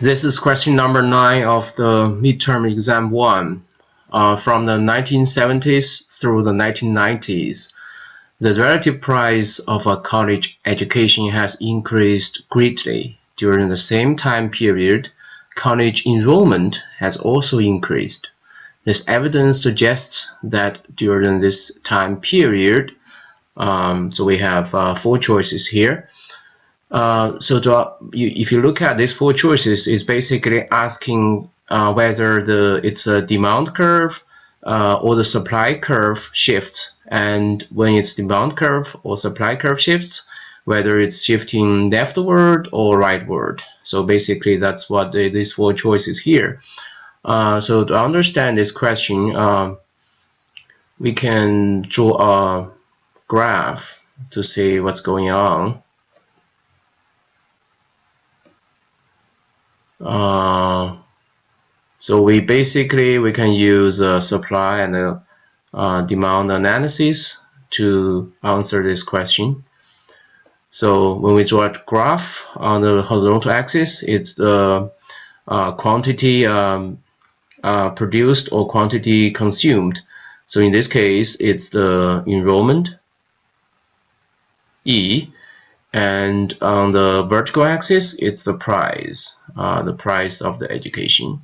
This is question number 9 of the midterm exam 1. From the 1970s through the 1990s, the relative price of a college education has increased greatly. During the same time period, college enrollment has also increased. This evidence suggests that during this time period, so we have 4 choices here. If you look at these 4 choices, it's basically asking whether it's a demand curve or the supply curve shifts, and when it's demand curve or supply curve shifts, whether it's shifting leftward or rightward. So basically that's what these 4 choices here. So to understand this question, we can draw a graph to see what's going on. So we can use supply and demand analysis to answer this question. So when we draw a graph on the horizontal axis, it's the quantity produced or quantity consumed. So in this case, it's the enrollment, E, and on the vertical axis, it's the price of the education.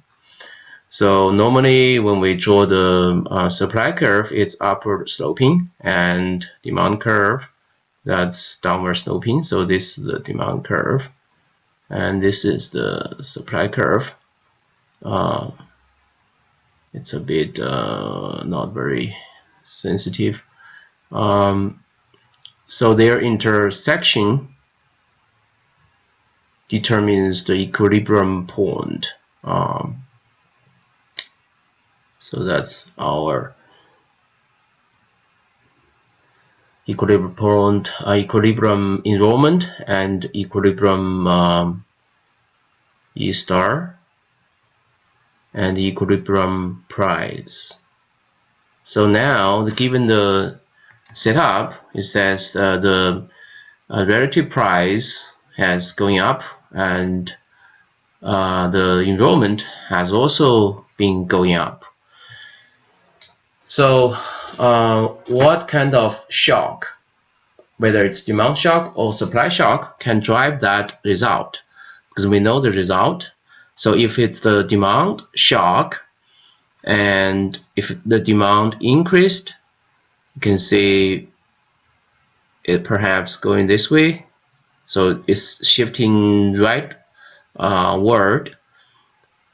So normally when we draw the supply curve, it's upward sloping, and demand curve, that's downward sloping. So this is the demand curve, and this is the supply curve. It's a bit not very sensitive. So their intersection determines the equilibrium point. So that's our equilibrium point, equilibrium enrollment, and equilibrium E star, and equilibrium price. So now, given the setup, it says the relative price has going up, and the enrollment has also been going up. So what kind of shock, whether it's demand shock or supply shock, can drive that result? Because we know the result. So if it's the demand shock, and if the demand increased, you can see it perhaps going this way. So it's shifting rightward.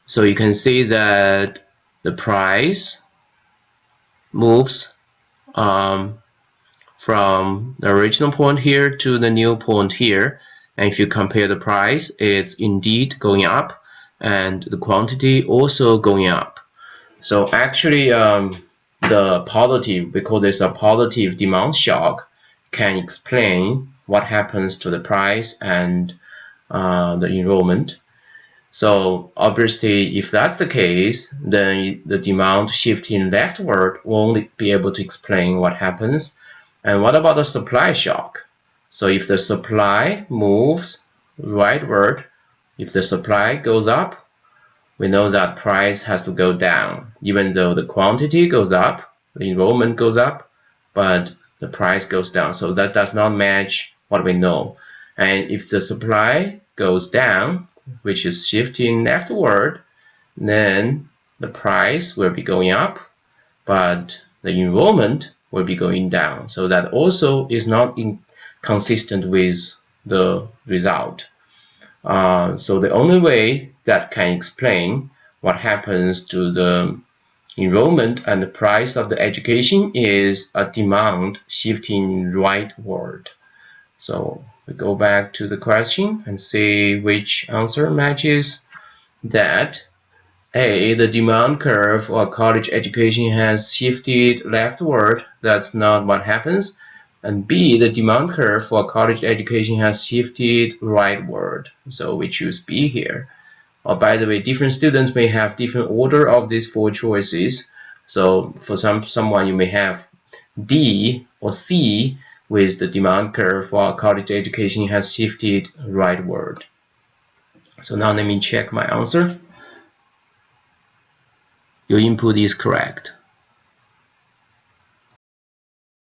So you can see that the price moves from the original point here to the new point here, and if you compare the price, it's indeed going up, and the quantity also going up. So actually the positive, we call this a positive demand shock, can explain what happens to the price and the enrollment. So obviously, if that's the case, then the demand shifting leftward won't be able to explain what happens. And what about the supply shock? So if the supply moves rightward, if the supply goes up, we know that price has to go down. Even though the quantity goes up, the enrollment goes up, but the price goes down. So that does not match what we know. And if the supply goes down, which is shifting leftward, then the price will be going up, but the enrollment will be going down. So that also is not consistent with the result. So the only way that can explain what happens to the enrollment and the price of the education is a demand shifting rightward. So we go back to the question and see which answer matches that. A, the demand curve for college education has shifted leftward. That's not what happens. And B, the demand curve for college education has shifted rightward. So we choose B here. By the way, different students may have different order of these 4 choices. So for someone, you may have D or C, with the demand curve for college education has shifted rightward. So now let me check my answer. Your input is correct.